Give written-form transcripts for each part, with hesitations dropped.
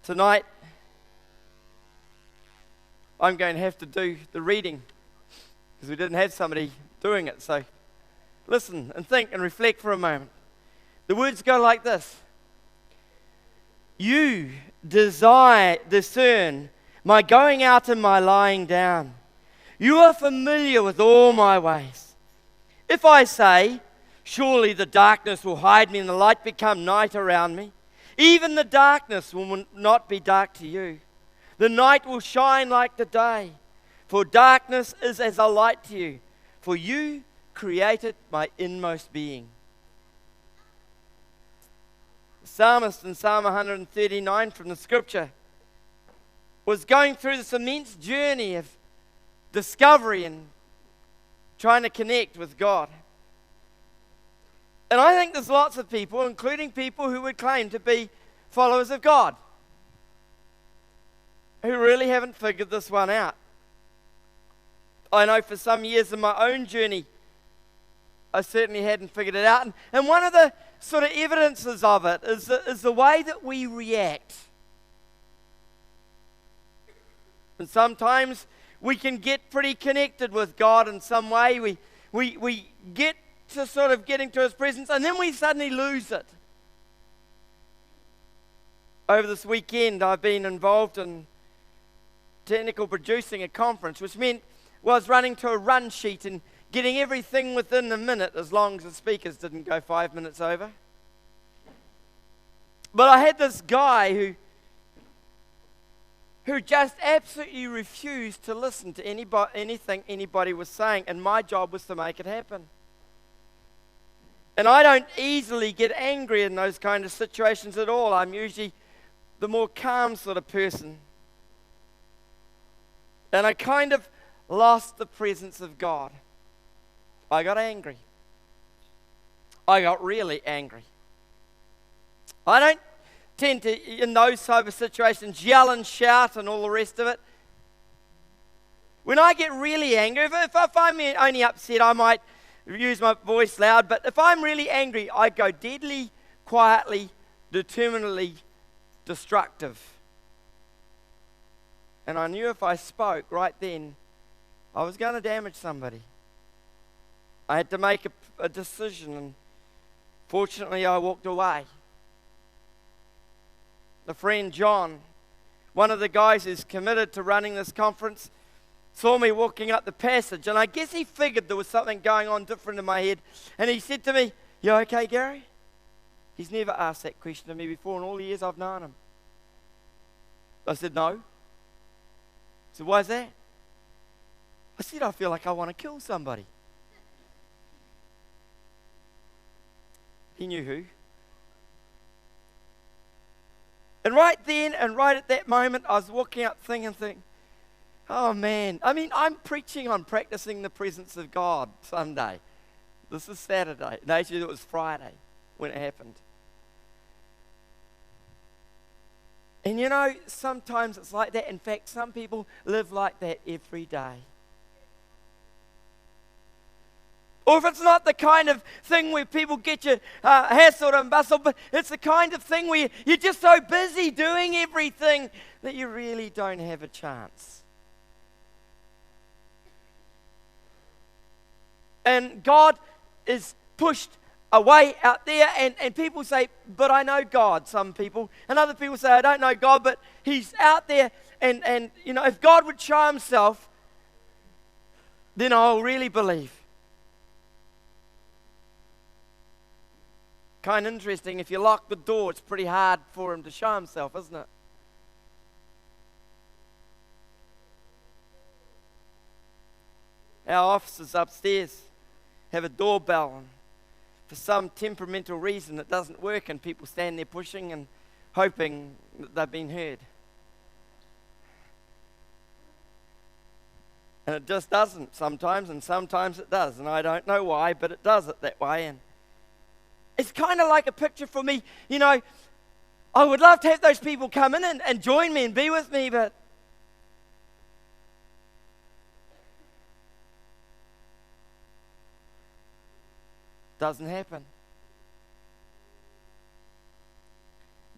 Tonight, I'm going to have to do the reading because we didn't have somebody doing it. So listen and think and reflect for a moment. The words go like this. You discern my going out and my lying down. You are familiar with all my ways. If I say, surely the darkness will hide me and the light become night around me, even the darkness will not be dark to you. The night will shine like the day, for darkness is as a light to you. For you created my inmost being. The psalmist in Psalm 139 from the scripture was going through this immense journey of discovery and trying to connect with God. And I think there's lots of people, including people who would claim to be followers of God, who really haven't figured this one out. I know for some years in my own journey, I certainly hadn't figured it out. And one of the sort of evidences of it is the way that we react. And sometimes we can get pretty connected with God in some way. We get to sort of getting to His presence, and then we suddenly lose it. Over this weekend, I've been involved in technical producing a conference, which meant was running to a run sheet and getting everything within a minute, as long as the speakers didn't go 5 minutes over. But I had this guy who just absolutely refused to listen to anything anybody was saying, and my job was to make it happen. And I don't easily get angry in those kind of situations at all. I'm usually the more calm sort of person. And I kind of lost the presence of God. I got angry. I got really angry. I don't tend to, in those type of situations, yell and shout and all the rest of it. When I get really angry, if I'm only upset, I might use my voice loud, but if I'm really angry, I go deadly, quietly, determinedly destructive. And I knew if I spoke right then, I was going to damage somebody. I had to make a decision, and fortunately I walked away. The friend John, one of the guys who's committed to running this conference, saw me walking up the passage, and I guess he figured there was something going on different in my head, and he said to me, "You okay, Gary?" He's never asked that question to me before in all the years I've known him. I said, "No." He said, "Why's that?" I said, "I feel like I want to kill somebody." He knew who. And right then and right at that moment, I was walking up thinking, oh man, I mean, I'm preaching on practicing the presence of God Sunday. This is Saturday. No, actually, it was Friday when it happened. And you know, sometimes it's like that. In fact, some people live like that every day. Or if it's not the kind of thing where people get you hassled and bustled, but it's the kind of thing where you're just so busy doing everything that you really don't have a chance. And God is pushed away out there, and people say, "But I know God," some people. And other people say, "I don't know God, but He's out there, and you know, if God would show Himself, then I'll really believe." Kind of interesting, if you lock the door, it's pretty hard for Him to show Himself, isn't it? Our offices upstairs have a doorbell, and for some temperamental reason it doesn't work, and people stand there pushing and hoping that they've been heard. And it just doesn't sometimes, and sometimes it does, and I don't know why, but it does it that way. And it's kind of like a picture for me, you know, I would love to have those people come in and join me and be with me, but doesn't happen.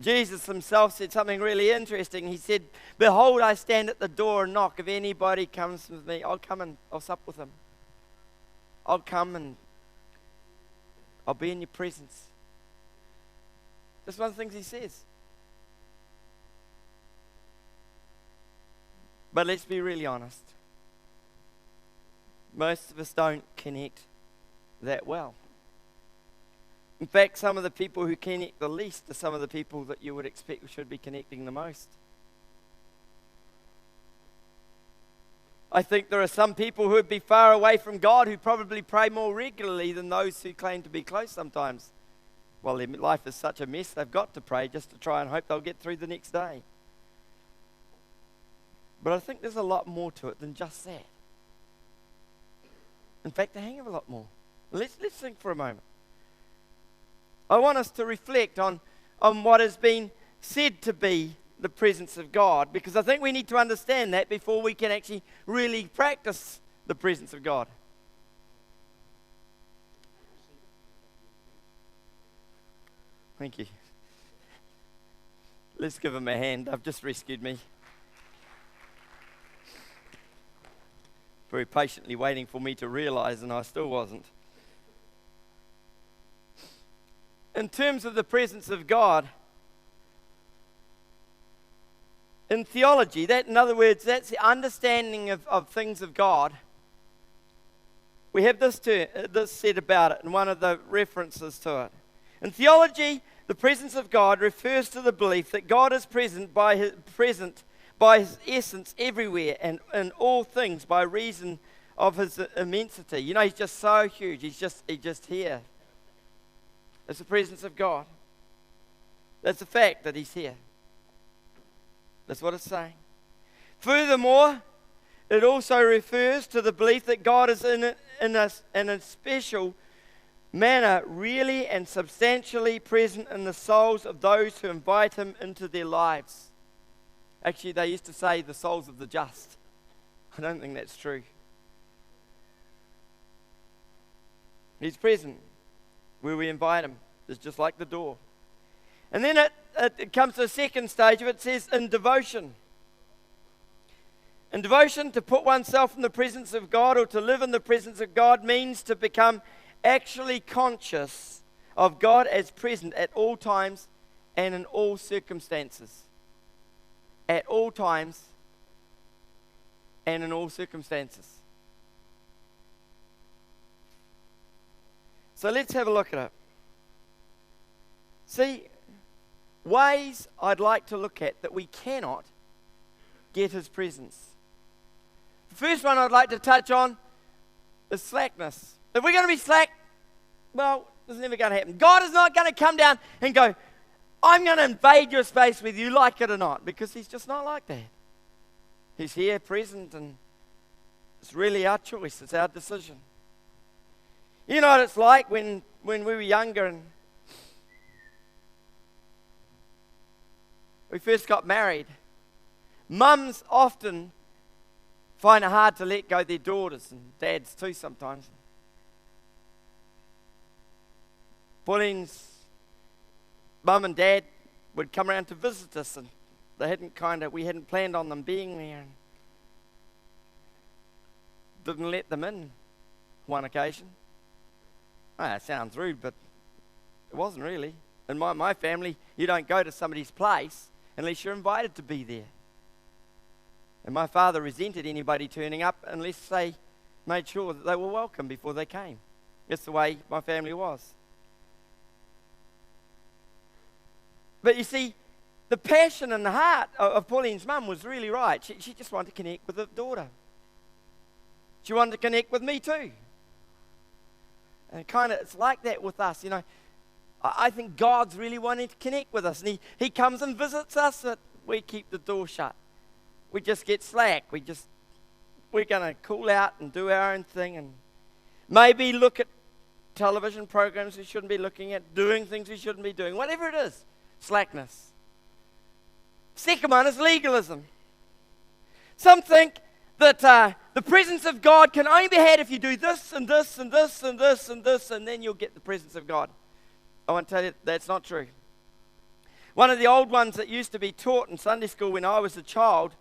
Jesus himself said something really interesting. He said, "Behold, I stand at the door and knock. If anybody comes with me, I'll come and I'll sup with him. I'll come and I'll be in your presence." That's one of the things he says. But let's be really honest. Most of us don't connect that well. In fact, some of the people who connect the least are some of the people that you would expect should be connecting the most. I think there are some people who would be far away from God who probably pray more regularly than those who claim to be close sometimes. Well, their life is such a mess, they've got to pray just to try and hope they'll get through the next day. But I think there's a lot more to it than just that. In fact, a hang of a lot more. Let's think for a moment. I want us to reflect on what has been said to be the presence of God, because I think we need to understand that before we can actually really practice the presence of God. Thank you. Let's give him a hand. They've just rescued me. Very patiently waiting for me to realize, and I still wasn't. In terms of the presence of God, in theology, that, in other words, that's the understanding of things of God. We have this said about it in one of the references to it. In theology, the presence of God refers to the belief that God is present by his essence everywhere and in all things by reason of his immensity. You know, he's just so huge. He's just here. It's the presence of God. That's a fact that he's here. That's what it's saying. Furthermore, it also refers to the belief that God is in a special manner, really and substantially present in the souls of those who invite him into their lives. Actually, they used to say the souls of the just. I don't think that's true. He's present where we invite him. It's just like the door. And then it comes to the second stage of it. It says in devotion. In devotion, to put oneself in the presence of God or to live in the presence of God means to become actually conscious of God as present at all times and in all circumstances. At all times and in all circumstances. So let's have a look at it. See, ways I'd like to look at that we cannot get his presence. The first one I'd like to touch on is slackness. If we're going to be slack, well, it's never going to happen. God is not going to come down and go, "I'm going to invade your space whether you like it or not," because he's just not like that. He's here, present, and it's really our choice. It's our decision. You know what it's like when we were younger and we first got married. Mums often find it hard to let go their daughters, and dads too sometimes. Pauline's mum and dad would come around to visit us, and we hadn't planned on them being there, and didn't let them in one occasion. It sounds rude, but it wasn't really. In my family, you don't go to somebody's place unless you're invited to be there. And my father resented anybody turning up unless they made sure that they were welcome before they came. That's the way my family was. But you see, the passion and the heart of Pauline's mum was really right. She just wanted to connect with the daughter. She wanted to connect with me too. And it's like that with us, you know. I think God's really wanting to connect with us. And he comes and visits us, but we keep the door shut. We just get slack. We're going to cool out and do our own thing, and maybe look at television programs we shouldn't be looking at, doing things we shouldn't be doing, whatever it is, slackness. Second one is legalism. Some think that the presence of God can only be had if you do this and this and this and this and this, and then you'll get the presence of God. I want to tell you that's not true. One of the old ones that used to be taught in Sunday school when I was a child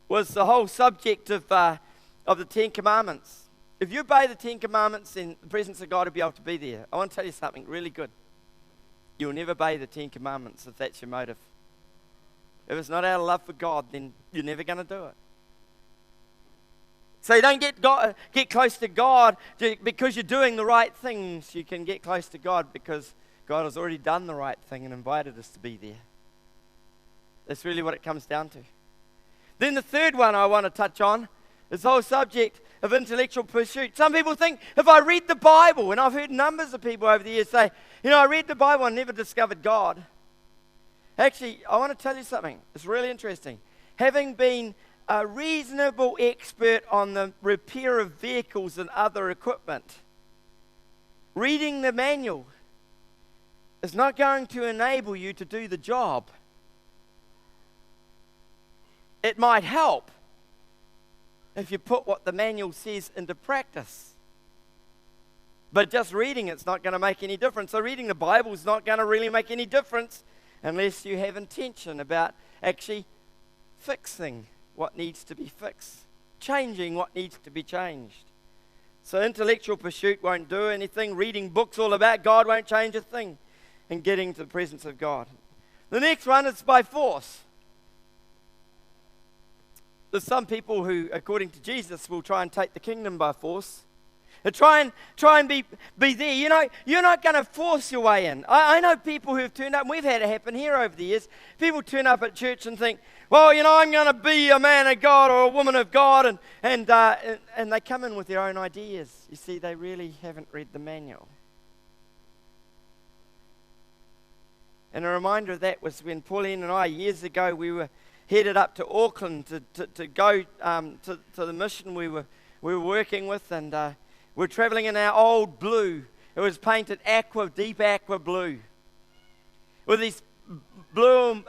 was the whole subject of the Ten Commandments. If you obey the Ten Commandments, then the presence of God will be able to be there. I want to tell you something really good. You'll never obey the Ten Commandments if that's your motive. If it's not out of love for God, then you're never going to do it. So you don't get close to God because you're doing the right things. You can get close to God because God has already done the right thing and invited us to be there. That's really what it comes down to. Then the third one I want to touch on is the whole subject of intellectual pursuit. Some people think if I read the Bible, and I've heard numbers of people over the years say, I read the Bible and never discovered God. Actually, I want to tell you something. It's really interesting. Having been a reasonable expert on the repair of vehicles and other equipment, reading the manual is not going to enable you to do the job. It might help if you put what the manual says into practice. But just reading it's not going to make any difference. So reading the Bible is not going to really make any difference unless you have intention about actually fixing what needs to be fixed, changing what needs to be changed. So intellectual pursuit won't do anything. Reading books all about God won't change a thing. And getting to the presence of God. The next one is by force. There's some people who, according to Jesus, will try and take the kingdom by force. They try and be there. You're not going to force your way in. I know people who have turned up, and we've had it happen here over the years. People turn up at church and think, well, I'm going to be a man of God or a woman of God, and they come in with their own ideas. You see, they really haven't read the manual. And a reminder of that was when Pauline and I, years ago, we were headed up to Auckland to go to the mission we were working with, and we're traveling in our old blue. It was painted deep aqua blue, with these blue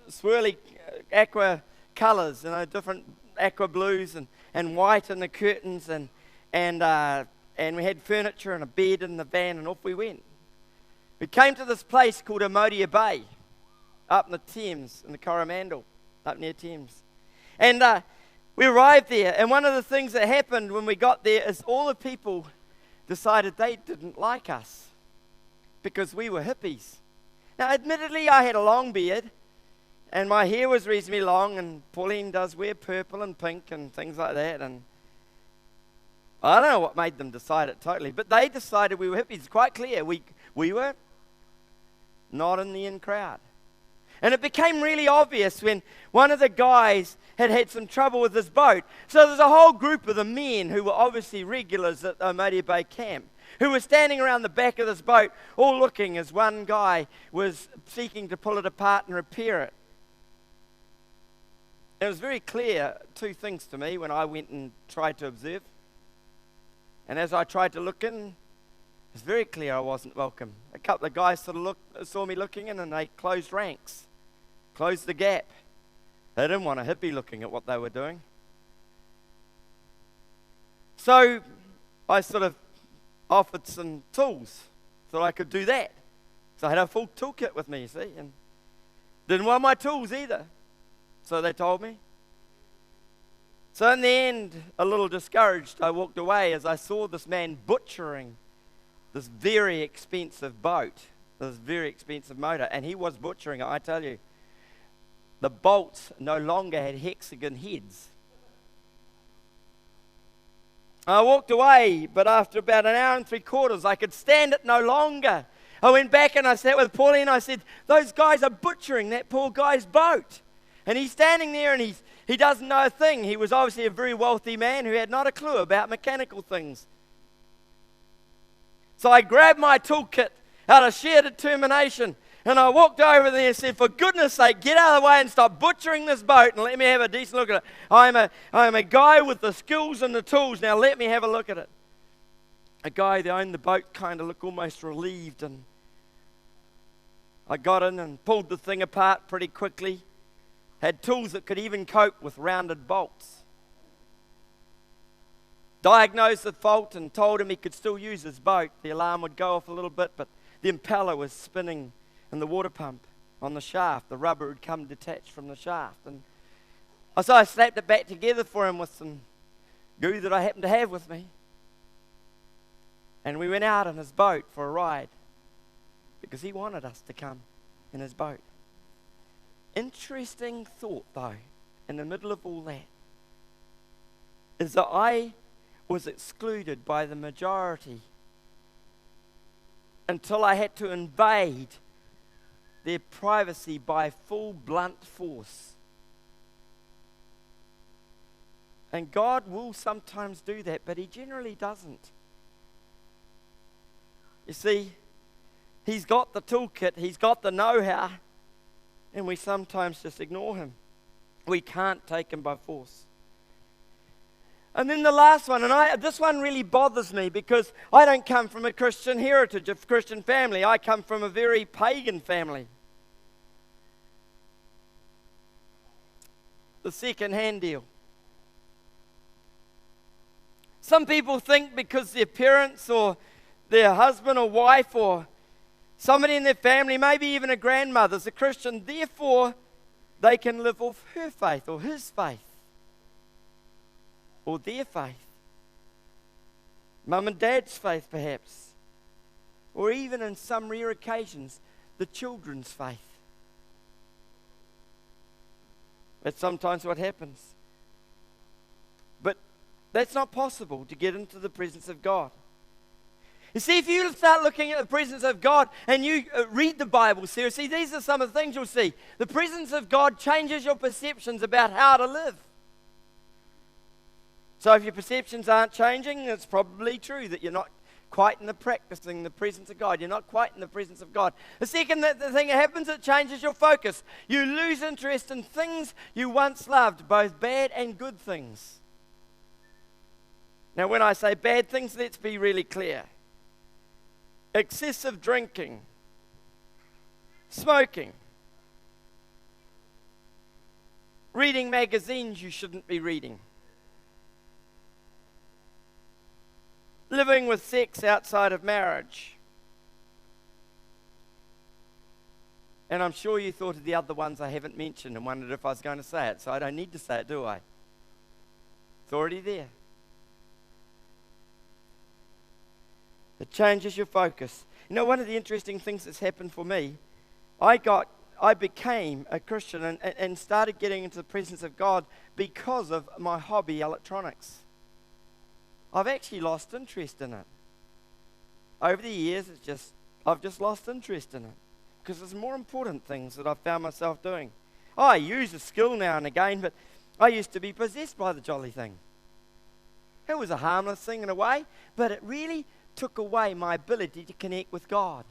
swirly aqua colours, different aqua blues and white in the curtains, and we had furniture and a bed in the van, and off we went. We came to this place called Hosanna Bay, up in the Thames, in the Coromandel, up near Thames. And we arrived there, and one of the things that happened when we got there is all the people decided they didn't like us because we were hippies. Now, admittedly, I had a long beard, and my hair was reasonably long, and Pauline does wear purple and pink and things like that, and I don't know what made them decide it totally, but they decided we were hippies. It's quite clear. We were not in the in crowd. And it became really obvious when one of the guys had some trouble with his boat. So there's a whole group of the men who were obviously regulars at Hosanna Bay camp, who were standing around the back of this boat, all looking as one guy was seeking to pull it apart and repair it. It was very clear, two things to me when I went and tried to observe. And as I tried to look in, it was very clear I wasn't welcome. A couple of guys saw me looking in, and they closed ranks, closed the gap. They didn't want a hippie looking at what they were doing. So I sort of offered some tools, thought I could do that. So I had a full toolkit with me, you see, and didn't want my tools either. So they told me. So in the end, a little discouraged, I walked away as I saw this man butchering this very expensive boat, this very expensive motor, and he was butchering it, I tell you. The bolts no longer had hexagon heads. I walked away, but after about an hour and 3/4, I could stand it no longer. I went back and I sat with Pauline and I said, those guys are butchering that poor guy's boat. And he's standing there and he doesn't know a thing. He was obviously a very wealthy man who had not a clue about mechanical things. So I grabbed my toolkit out of sheer determination and I walked over there and said, for goodness sake, get out of the way and stop butchering this boat and let me have a decent look at it. I'm a guy with the skills and the tools. Now let me have a look at it. A guy that owned the boat kind of looked almost relieved, and I got in and pulled the thing apart pretty quickly. Had tools that could even cope with rounded bolts. Diagnosed the fault and told him he could still use his boat. The alarm would go off a little bit, but the impeller was spinning and the water pump on the shaft. The rubber had come detached from the shaft. And so I slapped it back together for him with some glue that I happened to have with me. And we went out in his boat for a ride because he wanted us to come in his boat. Interesting thought, though, in the middle of all that, is that I was excluded by the majority until I had to invade their privacy by full blunt force. And God will sometimes do that, but he generally doesn't. You see, he's got the toolkit, he's got the know-how, and we sometimes just ignore him. We can't take him by force. And then the last one, and this one really bothers me because I don't come from a Christian heritage, a Christian family. I come from a very pagan family. The second-hand deal. Some people think because their parents or their husband or wife or somebody in their family, maybe even a grandmother's a Christian, therefore they can live off her faith or his faith or their faith. Mum and dad's faith perhaps, or even in some rare occasions, the children's faith. That's sometimes what happens. But that's not possible to get into the presence of God. You see, if you start looking at the presence of God and you read the Bible seriously, these are some of the things you'll see. The presence of God changes your perceptions about how to live. So if your perceptions aren't changing, it's probably true that you're not quite in the practicing the presence of God. You're not quite in the presence of God. The second the thing that happens, it changes your focus. You lose interest in things you once loved, both bad and good things. Now when I say bad things, let's be really clear. Excessive drinking, smoking, reading magazines you shouldn't be reading, living with sex outside of marriage. And I'm sure you thought of the other ones I haven't mentioned and wondered if I was going to say it, so I don't need to say it, do I? It's already there. It changes your focus. You know, one of the interesting things that's happened for me, I became a Christian and started getting into the presence of God because of my hobby, electronics. I've actually lost interest in it. Over the years, I've just lost interest in it because there's more important things that I've found myself doing. I use a skill now and again, but I used to be possessed by the jolly thing. It was a harmless thing in a way, but it really took away my ability to connect with God.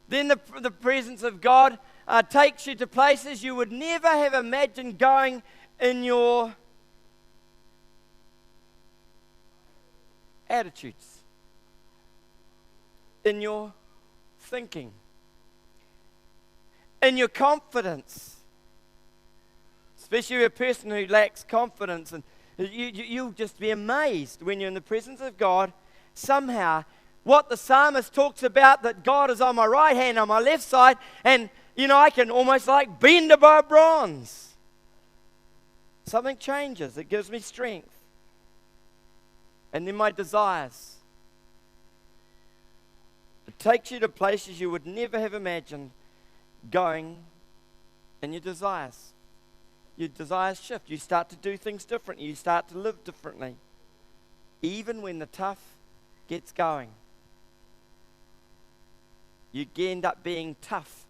Then the presence of God takes you to places you would never have imagined going in your attitudes, in your thinking, in your confidence. Especially a person who lacks confidence, and you'll just be amazed when you're in the presence of God. Somehow, what the psalmist talks about, that God is on my right hand, on my left side, and I can almost like bend above bronze. Something changes. It gives me strength. And then my desires. It takes you to places you would never have imagined going in your desires. Your desires shift. You start to do things differently. You start to live differently. Even when the tough gets going. You end up being tough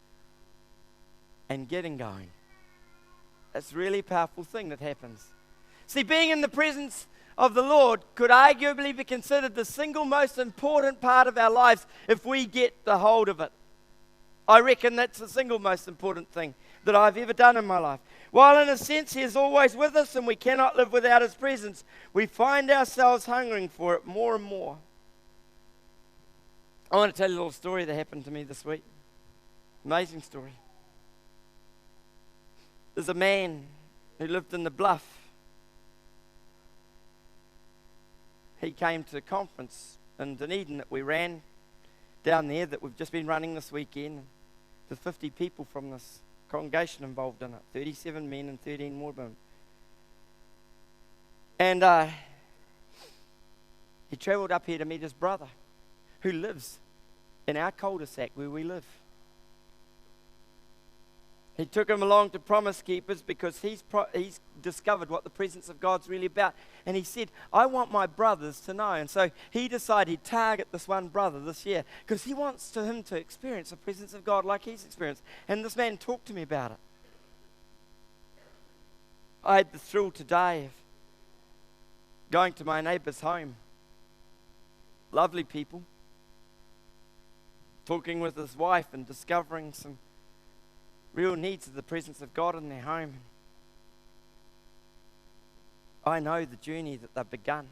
and getting going. That's a really powerful thing that happens. See, being in the presence of the Lord could arguably be considered the single most important part of our lives if we get the hold of it. I reckon that's the single most important thing that I've ever done in my life. While in a sense He is always with us and we cannot live without His presence, we find ourselves hungering for it more and more. I want to tell you a little story that happened to me this week. Amazing story. There's a man who lived in the Bluff. He came to a conference in Dunedin that we ran down there that we've just been running this weekend. There's 50 people from this congregation involved in it, 37 men and 13 women. And he travelled up here to meet his brother, who lives in our cul-de-sac where we live. He took him along to Promise Keepers because he's discovered what the presence of God's really about. And he said, I want my brothers to know. And so he decided he'd target this one brother this year because he wants him to experience the presence of God like he's experienced. And this man talked to me about it. I had the thrill today of going to my neighbour's home. Lovely people. Talking with his wife and discovering some real needs of the presence of God in their home. I know the journey that they've begun.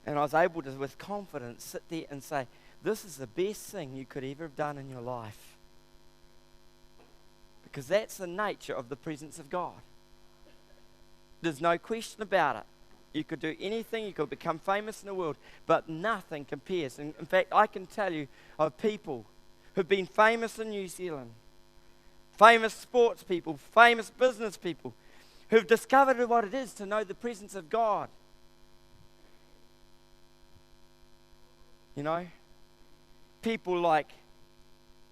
And I was able to, with confidence, sit there and say, this is the best thing you could ever have done in your life. Because that's the nature of the presence of God. There's no question about it. You could do anything, you could become famous in the world, but nothing compares. And in fact, I can tell you of people who've been famous in New Zealand, famous sports people, famous business people, who've discovered what it is to know the presence of God. You know, people like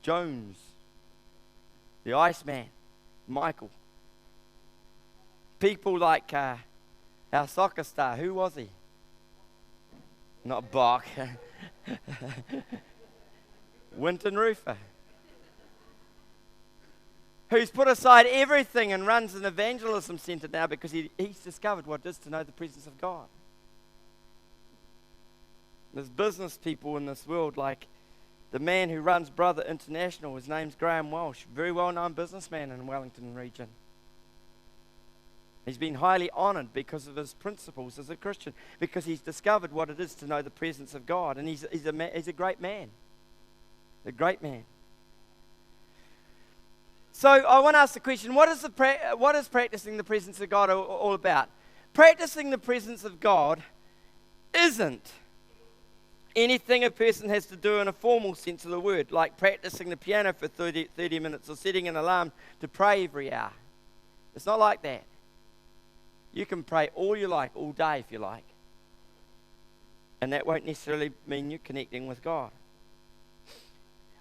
Jones, the Iceman, Michael. People like our soccer star, who was he? Not Bach. Winton Rufer. Who's put aside everything and runs an evangelism centre now because he's discovered what it is to know the presence of God. There's business people in this world like the man who runs Brother International. His name's Graham Walsh, very well-known businessman in the Wellington region. He's been highly honoured because of his principles as a Christian, because he's discovered what it is to know the presence of God, and he's a great man. A great man. So I want to ask the question, what is practicing the presence of God all about? Practicing the presence of God isn't anything a person has to do in a formal sense of the word, like practicing the piano for 30 minutes or setting an alarm to pray every hour. It's not like that. You can pray all you like, all day if you like. And that won't necessarily mean you're connecting with God.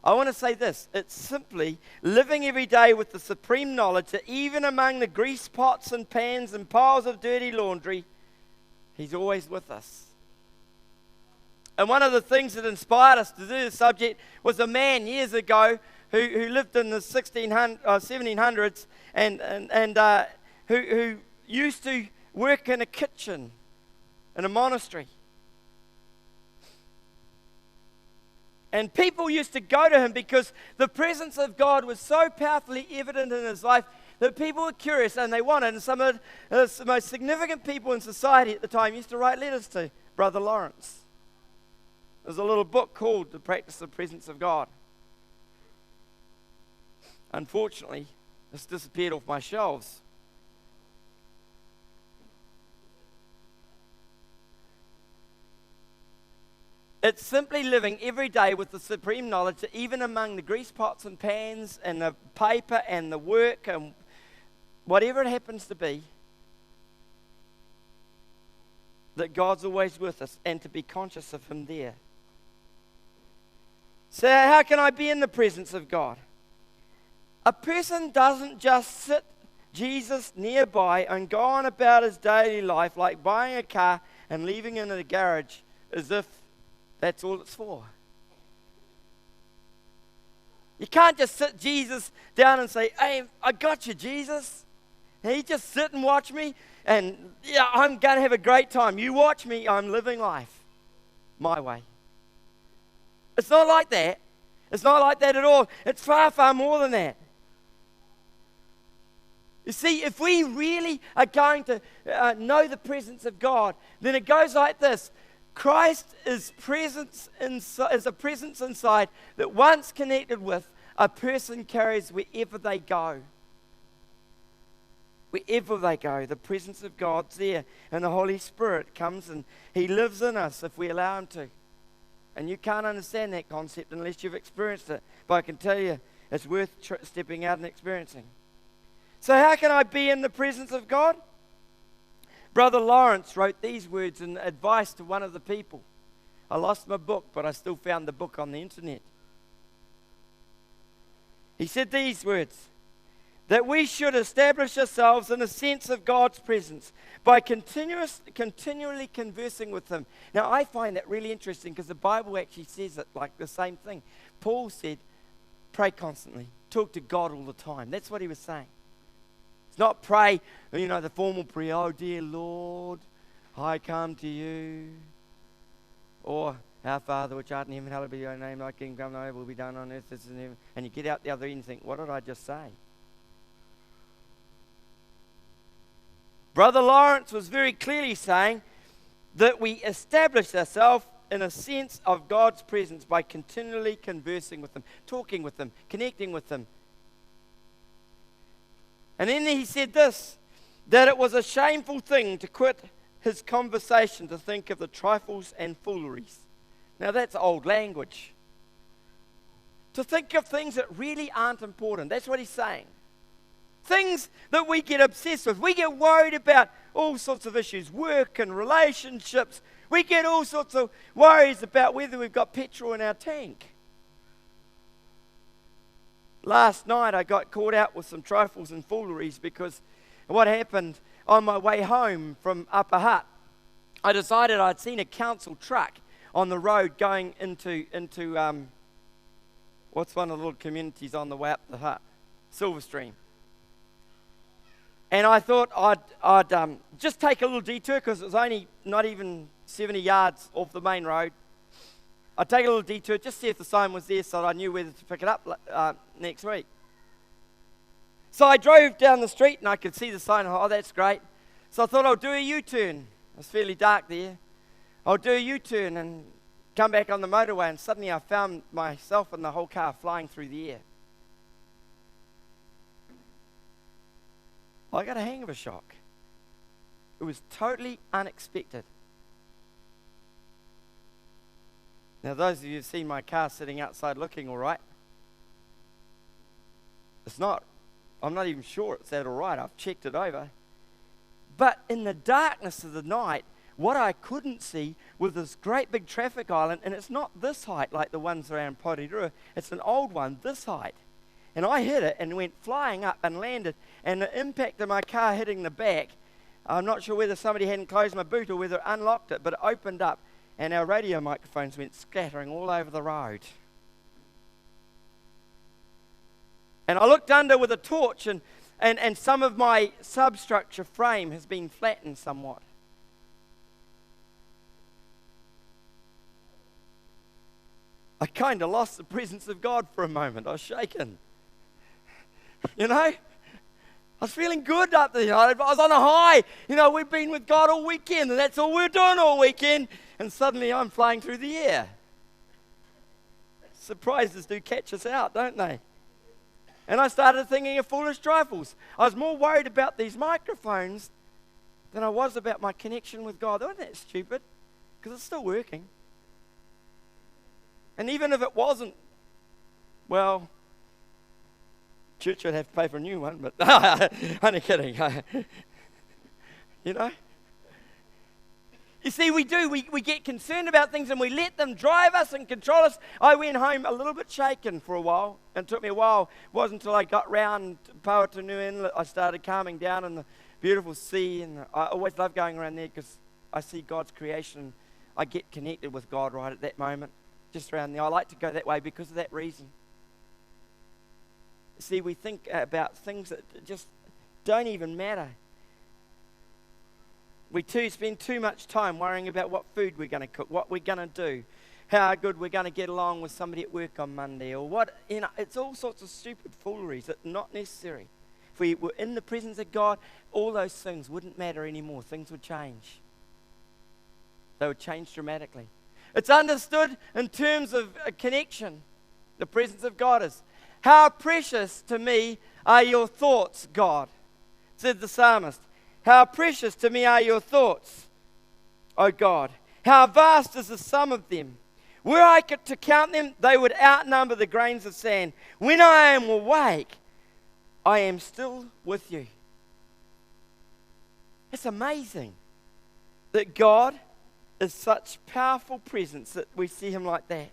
I want to say this. It's simply living every day with the supreme knowledge that even among the grease pots and pans and piles of dirty laundry, He's always with us. And one of the things that inspired us to do this subject was a man years ago who lived in the 1700s and who used to work in a kitchen in a monastery. And people used to go to him because the presence of God was so powerfully evident in his life that people were curious and they wanted. And some of the most significant people in society at the time used to write letters to Brother Lawrence. There's a little book called The Practice of the Presence of God. Unfortunately, it's disappeared off my shelves. It's simply living every day with the supreme knowledge that even among the grease pots and pans and the paper and the work and whatever it happens to be, that God's always with us and to be conscious of Him there. So how can I be in the presence of God? A person doesn't just sit Jesus nearby and go on about his daily life like buying a car and leaving it in the garage as if that's all it's for. You can't just sit Jesus down and say, hey, I got you, Jesus. And He just sit and watch me, and yeah, I'm going to have a great time. You watch me, I'm living life my way. It's not like that. It's not like that at all. It's far, far more than that. You see, if we really are going to know the presence of God, then it goes like this. Christ is a presence inside that once connected with, a person carries wherever they go. Wherever they go, the presence of God's there, and the Holy Spirit comes and He lives in us if we allow Him to. And you can't understand that concept unless you've experienced it. But I can tell you, it's worth stepping out and experiencing. So how can I be in the presence of God? Brother Lawrence wrote these words in advice to one of the people. I lost my book, but I still found the book on the internet. He said these words, that we should establish ourselves in a sense of God's presence by continually conversing with Him. Now, I find that really interesting because the Bible actually says it like the same thing. Paul said, pray constantly, talk to God all the time. That's what he was saying. It's not pray, the formal prayer, oh dear Lord, I come to you. Or, our Father which art in heaven, hallowed be your name, thy kingdom come, thy will be done on earth as in heaven. And you get out the other end and think, what did I just say? Brother Lawrence was very clearly saying that we establish ourselves in a sense of God's presence by continually conversing with Him, talking with Him, connecting with Him. And then he said this, that it was a shameful thing to quit his conversation to think of the trifles and fooleries. Now that's old language. To think of things that really aren't important. That's what he's saying. Things that we get obsessed with. We get worried about all sorts of issues, work and relationships. We get all sorts of worries about whether we've got petrol in our tank. Last night I got caught out with some trifles and fooleries because what happened on my way home from Upper Hutt, I decided I'd seen a council truck on the road going into what's one of the little communities on the way up the Hutt? Silverstream. And I thought I'd just take a little detour because it was only not even 70 yards off the main road. I'd take a little detour, just see if the sign was there so that I knew whether to pick it up next week. So I drove down the street and I could see the sign. Oh, that's great. So I thought I'll do a U-turn. It was fairly dark there. I'll do a U-turn and come back on the motorway, and suddenly I found myself and the whole car flying through the air. I got a hangover shock. It was totally unexpected. Now, those of you who've seen my car sitting outside looking all right, it's not. I'm not even sure it's that all right. I've checked it over. But in the darkness of the night, what I couldn't see was this great big traffic island, and it's not this height like the ones around Porirua. It's an old one, this height. And I hit it and went flying up and landed, and the impact of my car hitting the back, I'm not sure whether somebody hadn't closed my boot or whether it unlocked it, but it opened up, and our radio microphones went scattering all over the road. And I looked under with a torch, and some of my substructure frame has been flattened somewhat. I kind of lost the presence of God for a moment. I was shaken. I was feeling good up there. I was on a high. We've been with God all weekend, and that's all we're doing all weekend. And suddenly I'm flying through the air. Surprises do catch us out, don't they? And I started thinking of foolish trifles. I was more worried about these microphones than I was about my connection with God. Wasn't that stupid? Because it's still working. And even if it wasn't, well, church would have to pay for a new one, but only kidding. You see, we get concerned about things and we let them drive us and control us. I went home a little bit shaken for a while, and it took me a while. It wasn't until I got round Porirua Inlet I started calming down in the beautiful sea, and I always love going around there because I see God's creation. I get connected with God right at that moment, just around there. I like to go that way because of that reason. See, we think about things that just don't even matter. We spend too much time worrying about what food we're going to cook, what we're going to do, how good we're going to get along with somebody at work on Monday, or what, it's all sorts of stupid fooleries that are not necessary. If we were in the presence of God, all those things wouldn't matter anymore. Things would change. They would change dramatically. It's understood in terms of a connection. The presence of God is. How precious to me are your thoughts, God, said the psalmist. How precious to me are your thoughts, O God. How vast is the sum of them. Were I to count them, they would outnumber the grains of sand. When I am awake, I am still with you. It's amazing that God is such powerful presence that we see him like that.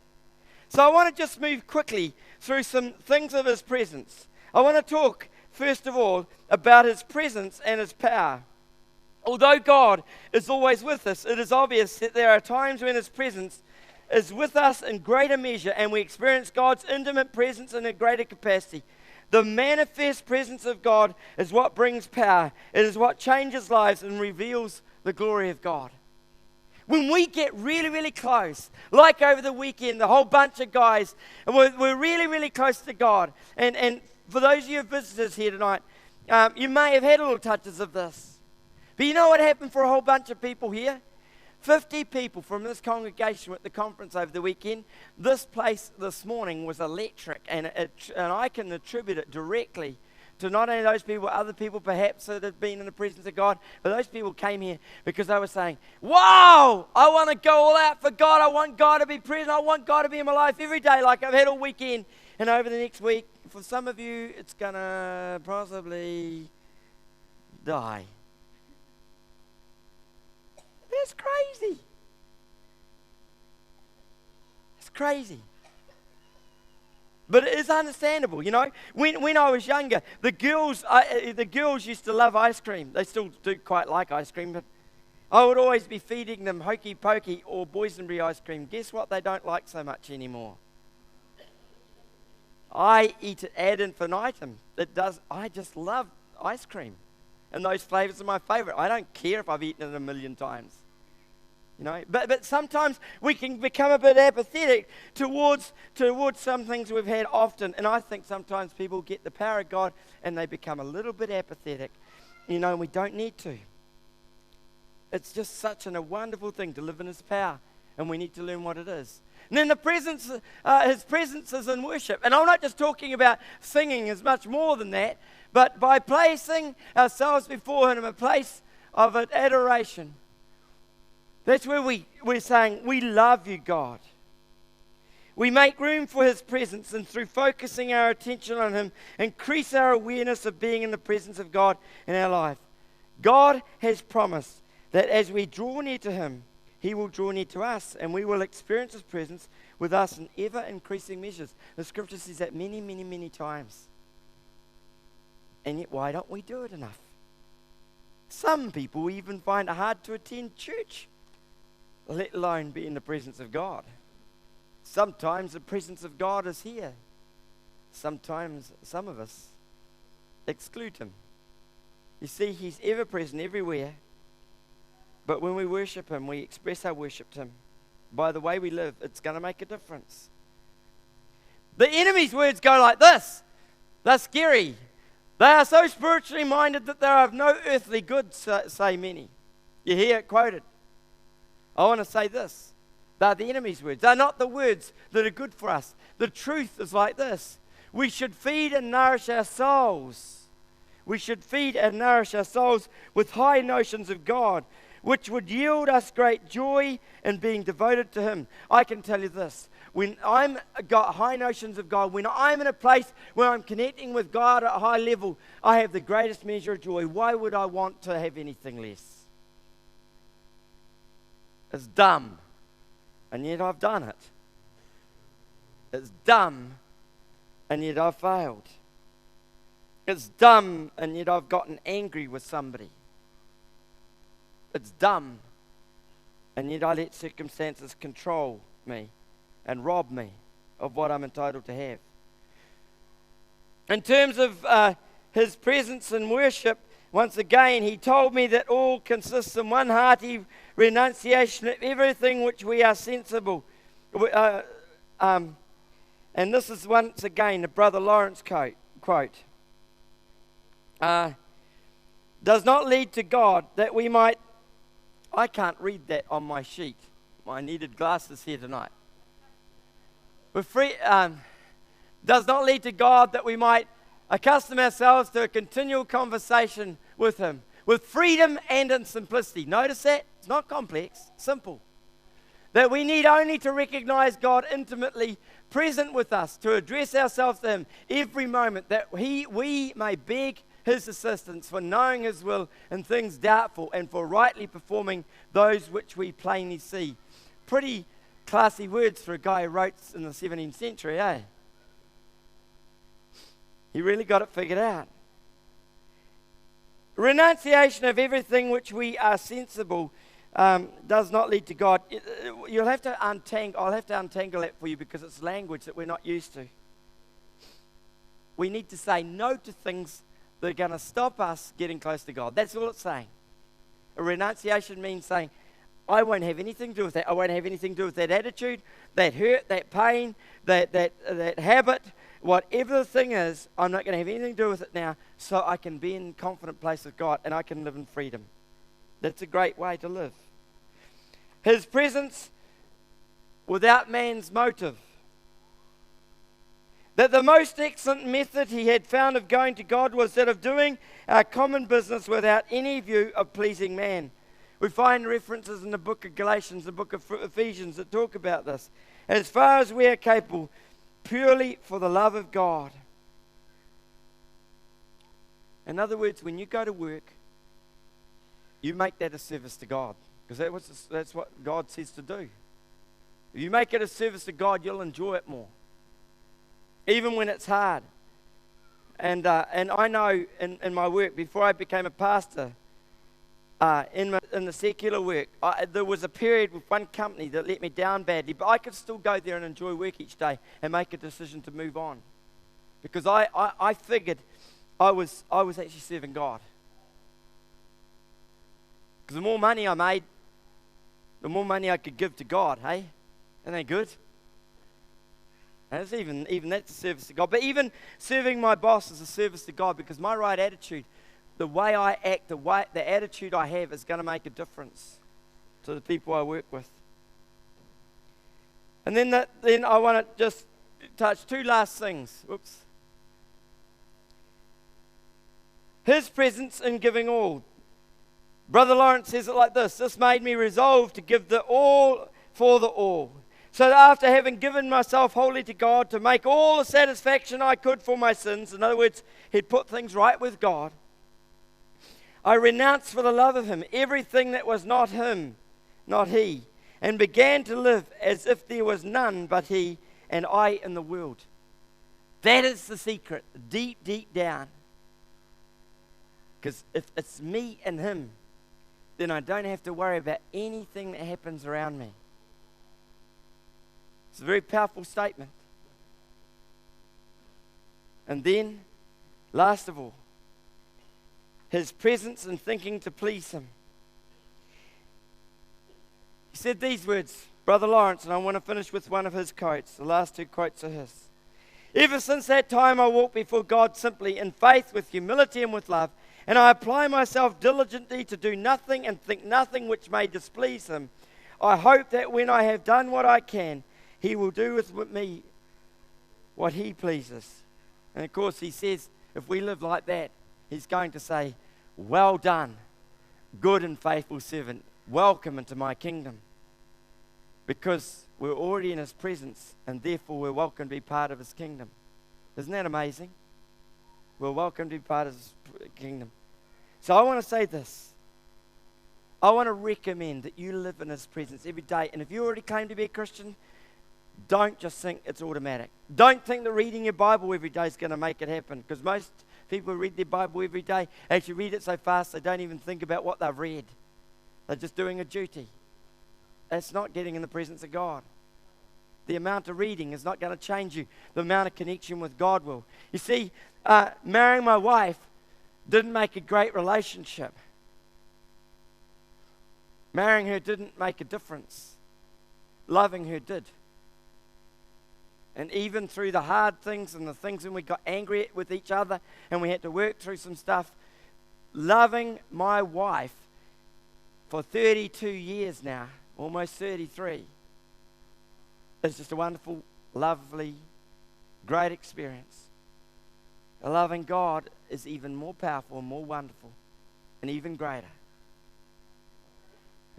So I want to just move quickly through some things of his presence. I want to talk, first of all, about his presence and his power. Although God is always with us, it is obvious that there are times when his presence is with us in greater measure and we experience God's intimate presence in a greater capacity. The manifest presence of God is what brings power. It is what changes lives and reveals the glory of God. When we get really, really close, like over the weekend, the whole bunch of guys, and we're really, really close to God. And for those of you visitors here tonight, you may have had little touches of this. But you know what happened for a whole bunch of people here? 50 people from this congregation at the conference over the weekend. This place this morning was electric, and I can attribute it directly to not only those people, other people perhaps that have been in the presence of God, but those people came here because they were saying, wow, I want to go all out for God. I want God to be present. I want God to be in my life every day like I've had all weekend. And over the next week, for some of you, it's going to possibly die. That's crazy. It's crazy. But it is understandable, you know. When I was younger, the girls used to love ice cream. They still do quite like ice cream, but I would always be feeding them hokey pokey or boysenberry ice cream. Guess what they don't like so much anymore? I eat it ad infinitum. I just love ice cream. And those flavors are my favorite. I don't care if I've eaten it a million times. You know, but sometimes we can become a bit apathetic towards some things we've had often. And I think sometimes people get the power of God and they become a little bit apathetic. You know, and we don't need to. It's just such a wonderful thing to live in his power. And we need to learn what it is. And then his presence is in worship. And I'm not just talking about singing, as much more than that. But by placing ourselves before him in a place of adoration, that's where we're saying, we love you, God. We make room for his presence, and through focusing our attention on him, increase our awareness of being in the presence of God in our life. God has promised that as we draw near to him, he will draw near to us, and we will experience his presence with us in ever-increasing measures. The scripture says that many, many, many times. And yet, why don't we do it enough? Some people even find it hard to attend church, let alone be in the presence of God. Sometimes the presence of God is here. Sometimes some of us exclude him. You see, he's ever present everywhere. But when we worship him, we express our worship to him. By the way we live, it's going to make a difference. The enemy's words go like this. They're scary. They are so spiritually minded that they are of no earthly good, say many. You hear it quoted. I want to say this. They're the enemy's words. They're not the words that are good for us. The truth is like this. We should feed and nourish our souls. We should feed and nourish our souls with high notions of God, which would yield us great joy in being devoted to him. I can tell you this. When I've got high notions of God, when I'm in a place where I'm connecting with God at a high level, I have the greatest measure of joy. Why would I want to have anything less? It's dumb, and yet I've done it. It's dumb, and yet I've failed. It's dumb, and yet I've gotten angry with somebody. It's dumb, and yet I let circumstances control me and rob me of what I'm entitled to have. In terms of his presence and worship, once again, he told me that all consists in one hearty renunciation of everything which we are sensible. And this is once again the Brother Lawrence quote. Does not lead to God that we might... I can't read that on my sheet. I needed glasses here tonight. Does not lead to God that we might accustom ourselves to a continual conversation with him, with freedom and in simplicity. Notice that? It's not complex, simple. That we need only to recognize God intimately present with us, to address ourselves to Him every moment, that we may beg His assistance for knowing His will in things doubtful and for rightly performing those which we plainly see. Pretty classy words for a guy who wrote in the 17th century, eh? He really got it figured out. Renunciation of everything which we are sensible does not lead to God. I'll have to untangle that for you because it's language that we're not used to. We need to say no to things that are going to stop us getting close to God. That's all it's saying. A renunciation means saying, I won't have anything to do with that. I won't have anything to do with that attitude, that hurt, that pain, that habit. Whatever the thing is, I'm not going to have anything to do with it now, so I can be in a confident place with God and I can live in freedom. That's a great way to live. His presence without man's motive. That the most excellent method he had found of going to God was that of doing our common business without any view of pleasing man. We find references in the book of Galatians, the book of Ephesians that talk about this. As far as we are capable, purely for the love of God. In other words, when you go to work, you make that a service to God, because that's what God says to do. If you make it a service to God, you'll enjoy it more, even when it's hard. And I know in my work, before I became a pastor, in the secular work, there was a period with one company that let me down badly, but I could still go there and enjoy work each day and make a decision to move on, because I figured I was actually serving God. Because the more money I made, the more money I could give to God, hey? Isn't that good? And it's even that's a service to God. But even serving my boss is a service to God, because my right attitude, the way I act, the attitude I have is going to make a difference to the people I work with. And then I want to just touch two last things. Oops. His presence in giving all. Brother Lawrence says it like this: this made me resolve to give the all for the all. So that after having given myself wholly to God, to make all the satisfaction I could for my sins, in other words, he'd put things right with God, I renounced for the love of him everything that was not him, not he, and began to live as if there was none but he and I in the world. That is the secret, deep, deep down. Because if it's me and him, then I don't have to worry about anything that happens around me. It's a very powerful statement. And then, last of all, his presence in thinking to please him. He said these words, Brother Lawrence, and I want to finish with one of his quotes. The last two quotes are his. Ever since that time I walk before God simply in faith, with humility and with love, and I apply myself diligently to do nothing and think nothing which may displease him. I hope that when I have done what I can, he will do with me what he pleases. And of course he says, if we live like that, he's going to say, well done, good and faithful servant, welcome into my kingdom. Because we're already in his presence, and therefore we're welcome to be part of his kingdom. Isn't that amazing? We're welcome to be part of his kingdom. So I want to say this. I want to recommend that you live in his presence every day. And if you already claim to be a Christian, don't just think it's automatic. Don't think that reading your Bible every day is going to make it happen. Because most people who read their Bible every day actually read it so fast they don't even think about what they've read. They're just doing a duty. That's not getting in the presence of God. The amount of reading is not going to change you. The amount of connection with God will. You see, marrying my wife didn't make a great relationship. Marrying her didn't make a difference. Loving her did. And even through the hard things and the things when we got angry with each other and we had to work through some stuff, loving my wife for 32 years now, almost 33, is just a wonderful, lovely, great experience. Loving God is even more powerful and more wonderful and even greater.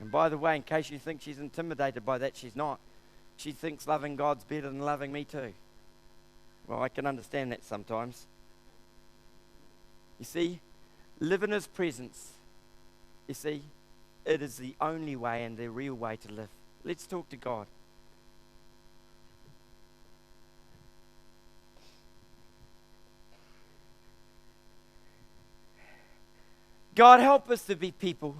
And by the way, in case you think she's intimidated by that, she's not. She thinks loving God's better than loving me too. Well, I can understand that sometimes. You see, live in His presence. You see, it is the only way and the real way to live. Let's talk to God. God, help us to be people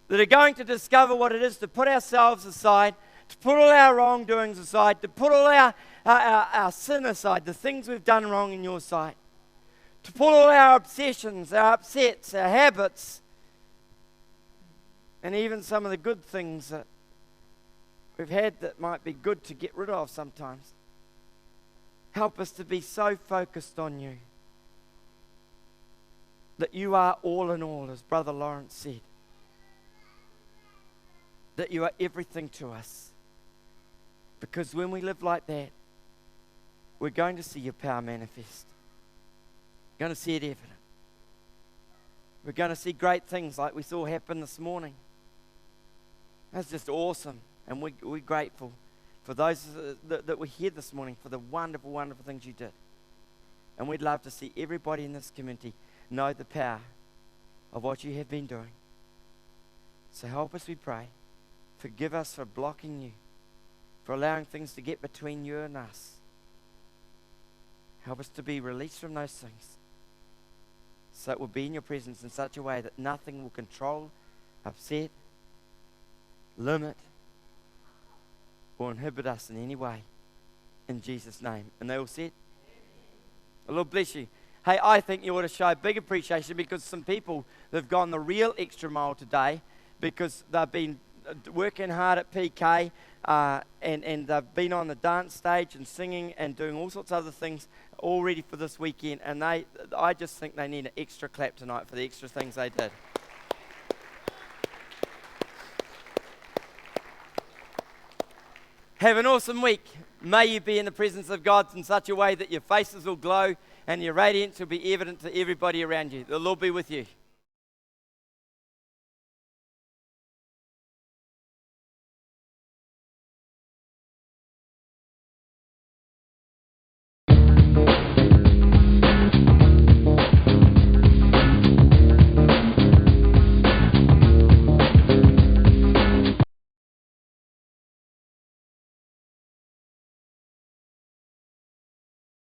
that are going to discover what it is to put ourselves aside, to put all our wrongdoings aside, to put all our sin aside, the things we've done wrong in your sight, to put all our obsessions, our upsets, our habits, and even some of the good things that we've had that might be good to get rid of sometimes. Help us to be so focused on you, that you are all in all, as Brother Lawrence said. That you are everything to us. Because when we live like that, we're going to see your power manifest. We're going to see it evident. We're going to see great things like we saw happen this morning. That's just awesome. And we're grateful for those that were here this morning for the wonderful, wonderful things you did. And we'd love to see everybody in this community know the power of what you have been doing. So help us, we pray. Forgive us for blocking you, for allowing things to get between you and us. Help us to be released from those things, so it will be in your presence in such a way that nothing will control, upset, limit, or inhibit us in any way. In Jesus' name. And they all said, the Lord bless you. Hey, I think you ought to show big appreciation because some people that have gone the real extra mile today because they've been working hard at PK and they've been on the dance stage and singing and doing all sorts of other things all ready for this weekend. And I just think they need an extra clap tonight for the extra things they did. Have an awesome week. May you be in the presence of God in such a way that your faces will glow and your radiance will be evident to everybody around you. The Lord be with you.